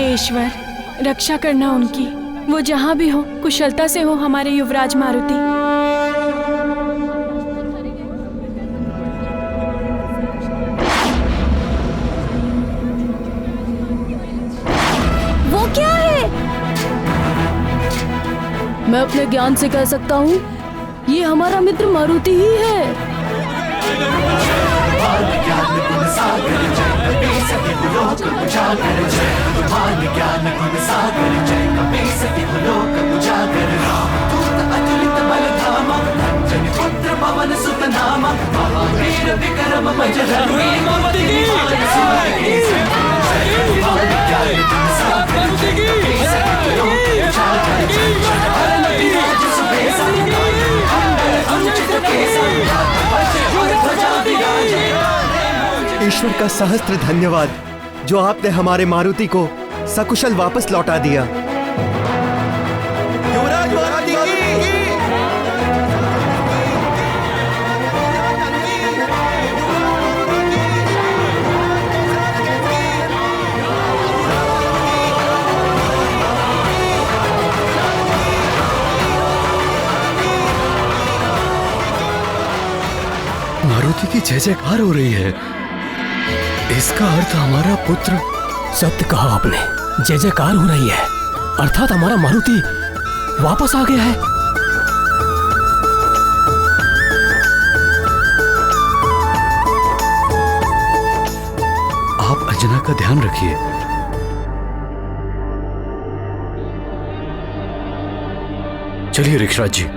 हे ईश्वर, रक्षा करना उनकी। वो जहाँ भी हो कुशलता से हो हमारे युवराज मारुति। वो क्या है? मैं अपने ज्ञान से कह सकता हूँ, ये हमारा मित्र मारुति ही है। ईश्वर का सहस्त्र धन्यवाद जो आपने हमारे मारुति को सकुशल वापस लौटा दिया। युवराज मारुति की। मारुति की जय जयकार हो रही है। इसका अर्थ हमारा पुत्र। सत्य कहा आपने, जय जयकार हो रही है, अर्थात हमारा मारुति वापस आ गया है। आप अंजना का ध्यान रखिए। चलिए ऋक्षराज जी।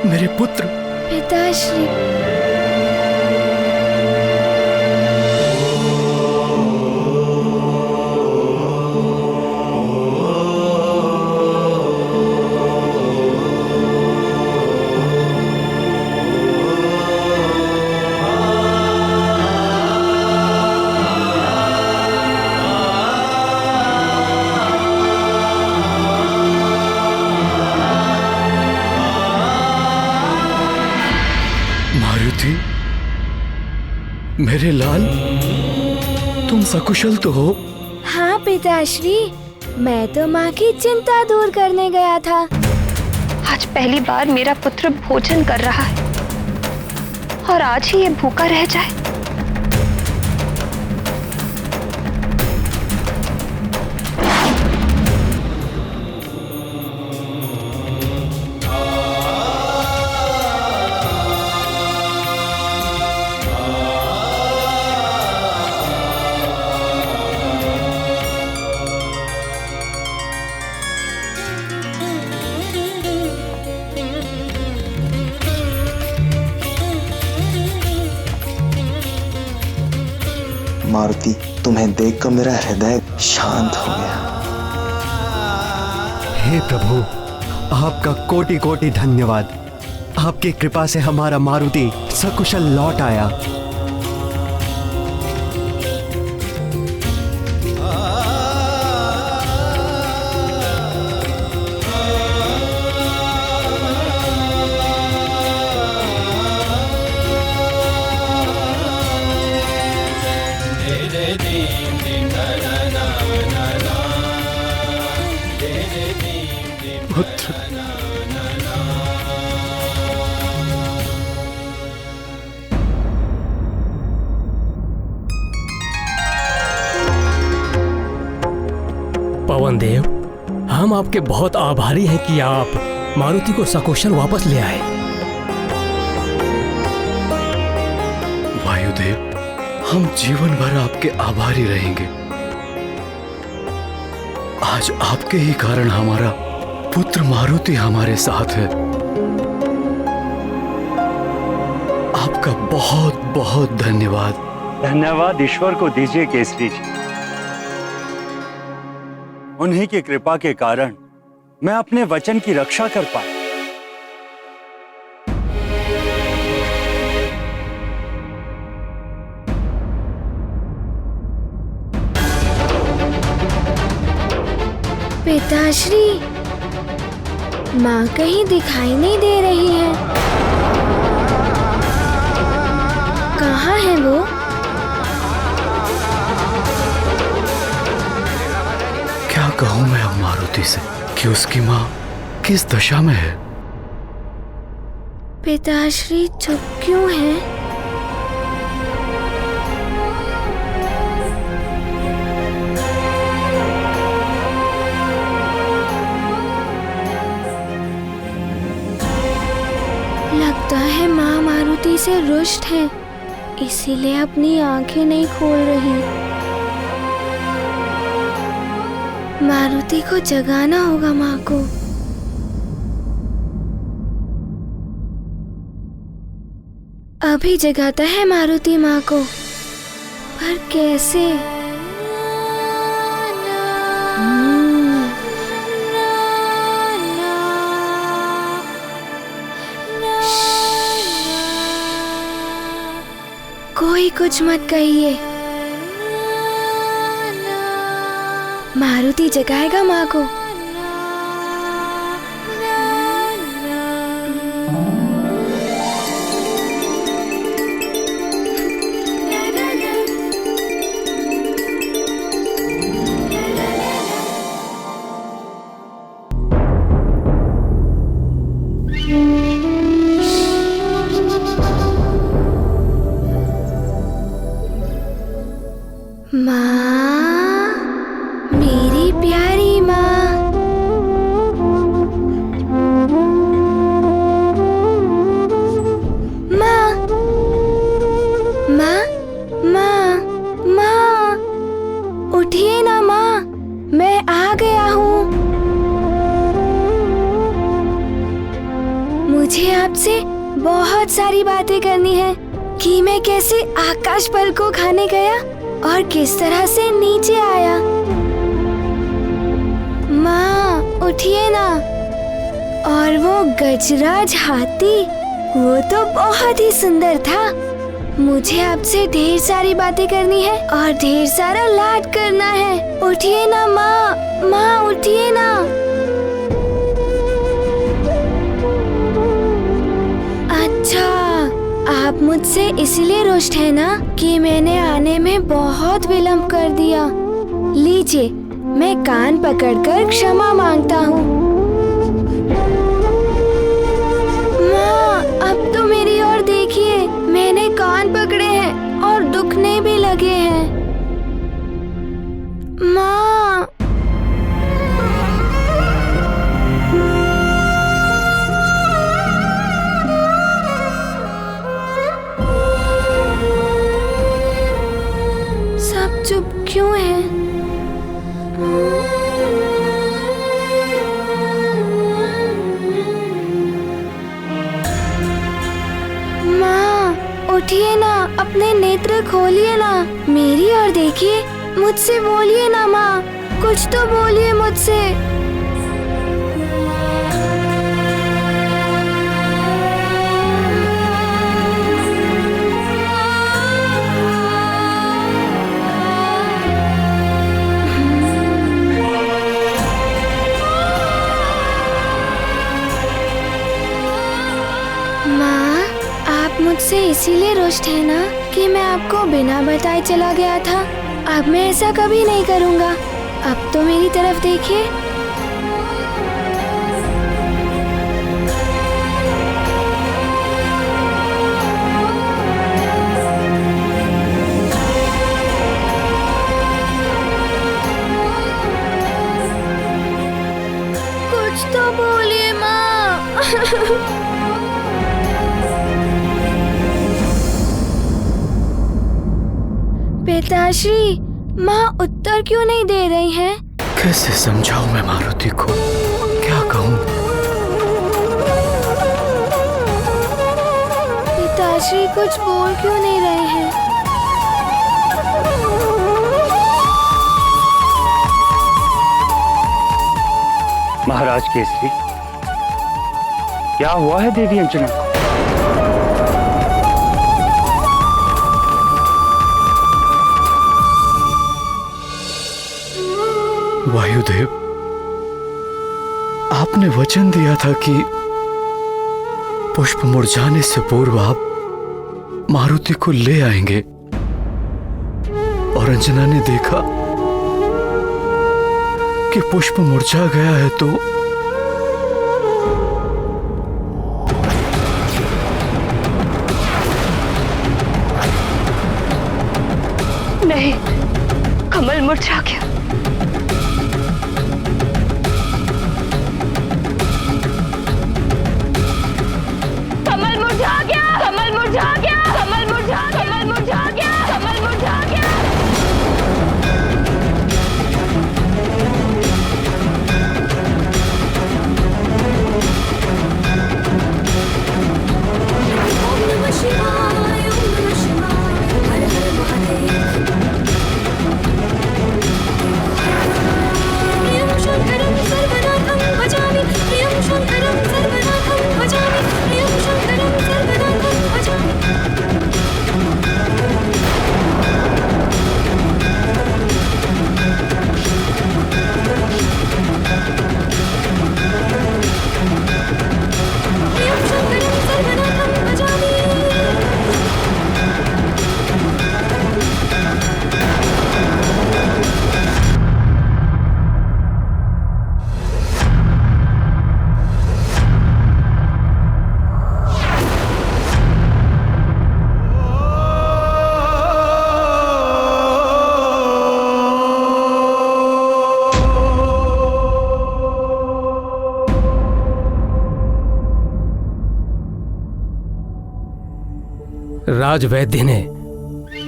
मेरे पुत्र। पिताश्री। मेरे लाल, तुम सकुशल तो हो? हाँ पिताश्री, मैं तो माँ की चिंता दूर करने गया था। आज पहली बार मेरा पुत्र भोजन कर रहा है और आज ही ये भूखा रह जाए। मारुति, तुम्हें देखकर मेरा हृदय शांत हो गया। हे प्रभु, आपका कोटि कोटि धन्यवाद। आपकी कृपा से हमारा मारुति सकुशल लौट आया। पुत्र, पवन देव, हम आपके बहुत आभारी हैं कि आप मारुति को सकुशल वापस ले आए। वायुदेव, हम जीवन भर आपके आभारी रहेंगे। आज आपके ही कारण हमारा पुत्र मारुति हमारे साथ है। आपका बहुत बहुत धन्यवाद। धन्यवाद ईश्वर को दीजिए केसरी जी। उन्हीं की कृपा के कारण मैं अपने वचन की रक्षा कर पाया। पिताश्री, माँ कहीं दिखाई नहीं दे रही है। कहाँ है वो? क्या कहूं मैं अब मारुति से कि उसकी माँ किस दशा में है? पिताश्री चुप क्यों है? लगता है माँ मारुति से रुष्ट है, इसीलिए अपनी आंखें नहीं खोल रही। मारुति को जगाना होगा माँ को। अभी जगाता है मारुति माँ को, पर कैसे? कोई कुछ मत कहिए, मारुति जगाएगा माँ को। माँ, मेरी प्यारी माँ। माँ, माँ, माँ, माँ, उठिए ना माँ, मैं आ गया हूँ। मुझे आपसे बहुत सारी बातें करनी है कि मैं कैसे आकाश फल को खाने गया और किस तरह से नीचे आया। माँ, उठिए ना। और वो गजराज हाथी, वो तो बहुत ही सुंदर था। मुझे आपसे ढेर सारी बातें करनी है और ढेर सारा लाड करना है। उठिए ना माँ, माँ उठिए ना। अच्छा, आप मुझसे इसलिए रुष्ट है ना कि मैंने आने में बहुत विलंब कर दिया। लीजिए, मैं कान पकड़कर क्षमा मांगता हूँ। माँ, अब तो मेरी ओर देखिए, मैंने कान पकड़े हैं और दुखने भी लगे हैं। माँ, सब चुप क्यों है? उठिए ना, अपने नेत्र खोलिए ना, मेरी ओर देखिए, मुझसे बोलिए ना माँ, कुछ तो बोलिए मुझसे। मुझसे इसीलिए रुष्ट है ना कि मैं आपको बिना बताए चला गया था। अब मैं ऐसा कभी नहीं करूँगा। अब तो मेरी तरफ देखिए। कुछ तो बोलिए माँ। पिताश्री, माँ उत्तर क्यों नहीं दे रही हैं? कैसे समझाऊं मैं मारुति को, क्या कहूँ? पिताश्री कुछ बोल क्यों नहीं रहे हैं? महाराज केसरी, क्या हुआ है देवी अंजना को? वायुदेव, आपने वचन दिया था कि पुष्प मुरझाने से पूर्व आप मारुति को ले आएंगे, और अंजना ने देखा कि पुष्प मुरझा गया है तो नहीं, कमल मुरझा गया। कमल मुरझा गया, कमल मुरझा गया, कमल मुरझा, कमल मुरझा गया, कमल मुरझा गया। ओम नमः शिवाय, ओम नमः शिवाय, हर हर महादेव। प्रियं शंकरं सर्वनाथं भजामि, प्रियं शंकरं सर्वनाथं भजामि, प्रियं शंकरं सर्वनाथं भजामि। प्रियं शंकरं सर्वनाथं भजामि। राजवैद्य ने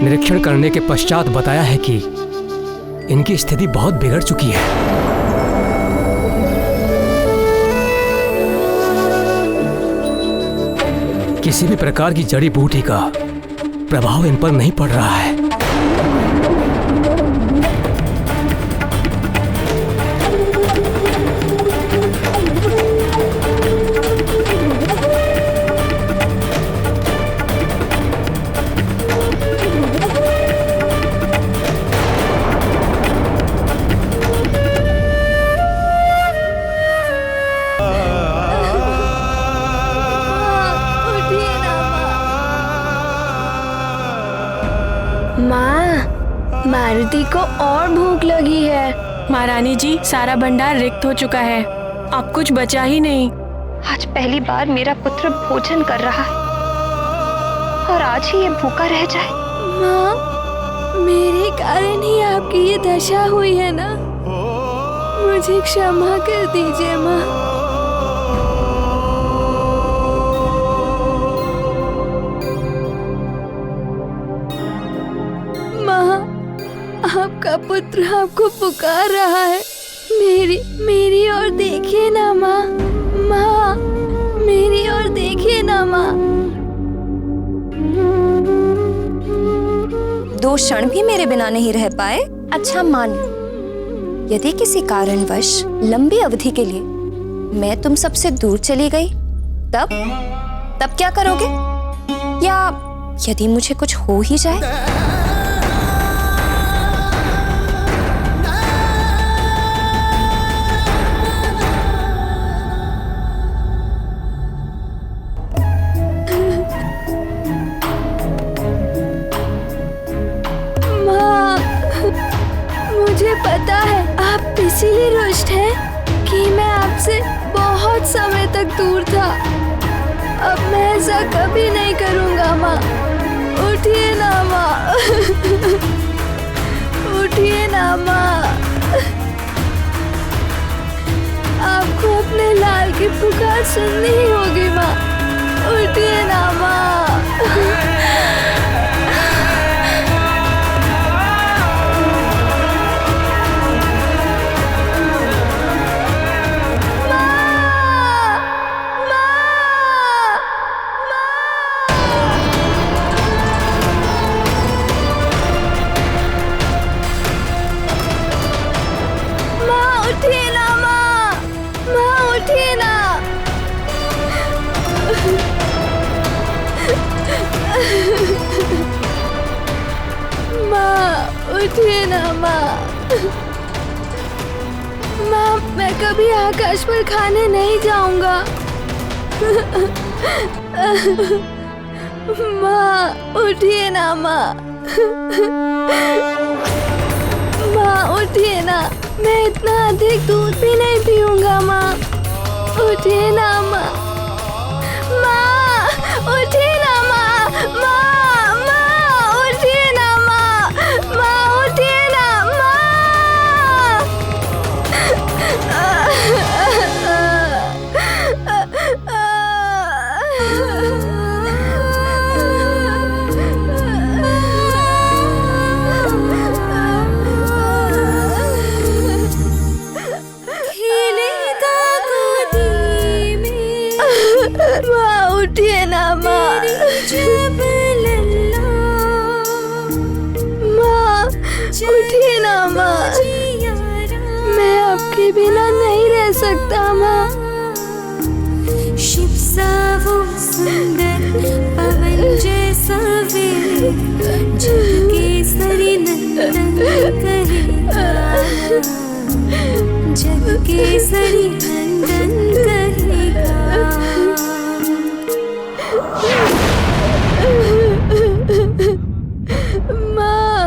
निरीक्षण करने के पश्चात बताया है कि इनकी स्थिति बहुत बिगड़ चुकी है। किसी भी प्रकार की जड़ी बूटी का प्रभाव इन पर नहीं पड़ रहा है। माँ, मारुति को और भूख लगी है। महारानी जी, सारा भंडार रिक्त हो चुका है, अब कुछ बचा ही नहीं। आज पहली बार मेरा पुत्र भोजन कर रहा है और आज ही ये भूखा रह जाए। माँ, मेरे कारण ही आपकी ये दशा हुई है ना, मुझे क्षमा कर दीजिए माँ। आपका पुत्र आपको पुकार रहा है। मेरी ओर देखिए ना माँ, माँ मेरी ओर देखिए ना माँ। 2 क्षण भी मेरे बिना नहीं रह पाए? अच्छा मान लो, यदि किसी कारणवश लंबी अवधि के लिए मैं तुम सबसे दूर चली गई, तब क्या करोगे? या यदि मुझे कुछ हो ही जाए? मुझे पता है आप इसीलिए रुष्ट हैं कि मैं आपसे बहुत समय तक दूर था। अब मैं ऐसा कभी नहीं करूंगा माँ। उठिए ना माँ। उठिए ना माँ। आपको अपने लाल की पुकार सुननी ही होगी माँ। उठिए ना माँ। उठिए ना माँ। माँ, मैं कभी आकाश पर खाने नहीं जाऊंगा। माँ, उठिए ना माँ। माँ, उठिए ना। मैं इतना अधिक दूध भी नहीं पीऊंगा माँ। उठिए ना माँ। माँ, उठिए ना माँ। माँ, माँ, उठिए ना माँ। माँ, उठिए ना माँ। माँ, उठिए ना माँ। माँ, उठिए ना माँ। मैं आपके बिना नहीं रह सकता माँ। शिव सा वो सुंदर पवन जैसा वेग जग केसरी नंदन कहेगा। जग केसरी नंदन कहेगा। माँ,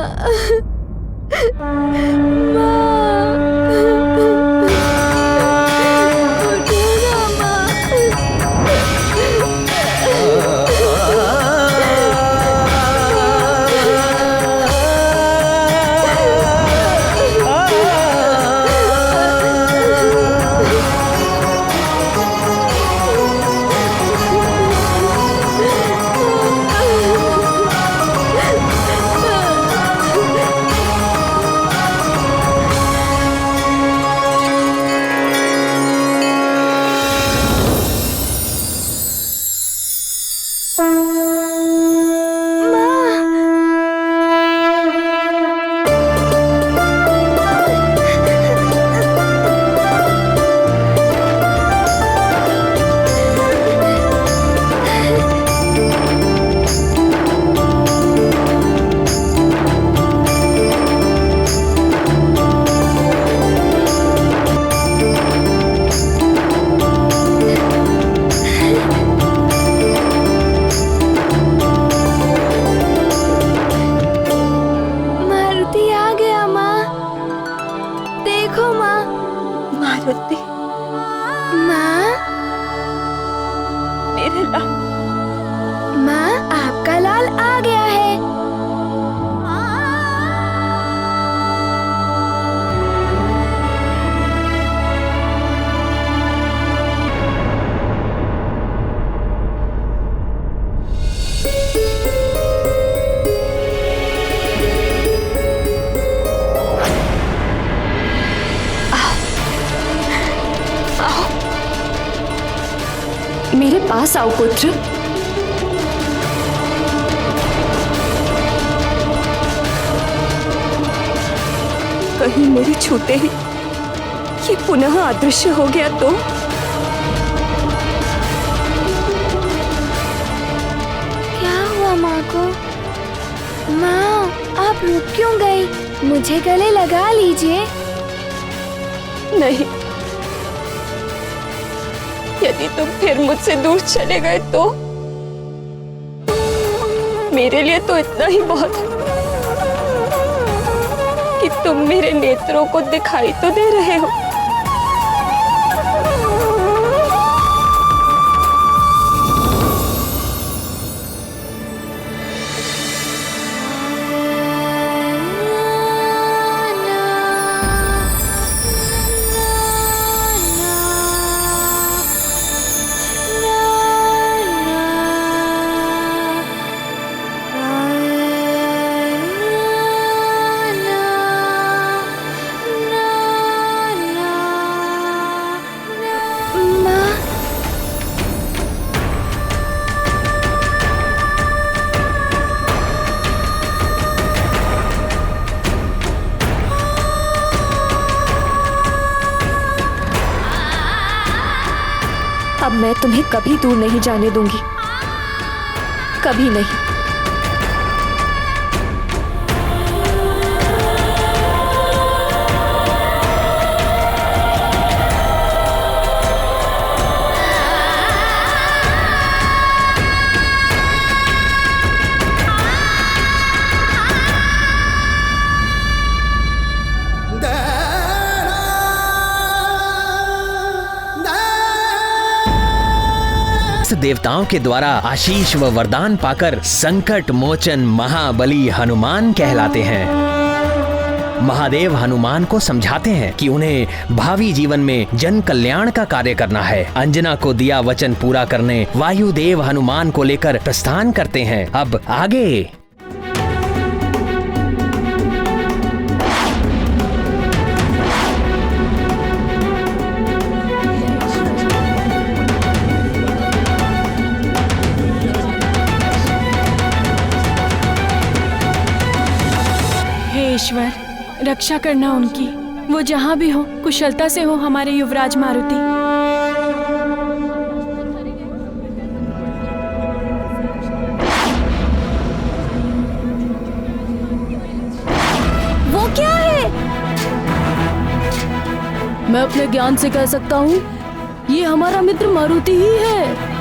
आपका लाल आ गया है। मेरे पास आओ पुत्र। कहीं मेरे छूते ही ये पुनः अदृश्य हो गया तो? क्या हुआ माँ को? माँ, आप रुक क्यों गई? मुझे गले लगा लीजिए। नहीं, यदि तुम फिर मुझसे दूर चले गए तो मेरे लिए तो इतना ही बहुत है कि तुम मेरे नेत्रों को दिखाई तो दे रहे हो। अब मैं तुम्हें कभी दूर नहीं जाने दूंगी, कभी नहीं। देवताओं के द्वारा आशीष व वरदान पाकर संकट मोचन महाबली हनुमान कहलाते हैं। महादेव हनुमान को समझाते हैं कि उन्हें भावी जीवन में जन कल्याण का कार्य करना है। अंजना को दिया वचन पूरा करने वायुदेव हनुमान को लेकर प्रस्थान करते हैं। अब आगे ईश्वर, रक्षा करना उनकी। वो जहाँ भी हो कुशलता से हो हमारे युवराज मारुति। वो क्या है? मैं अपने ज्ञान से कह सकता हूँ ये हमारा मित्र मारुति ही है।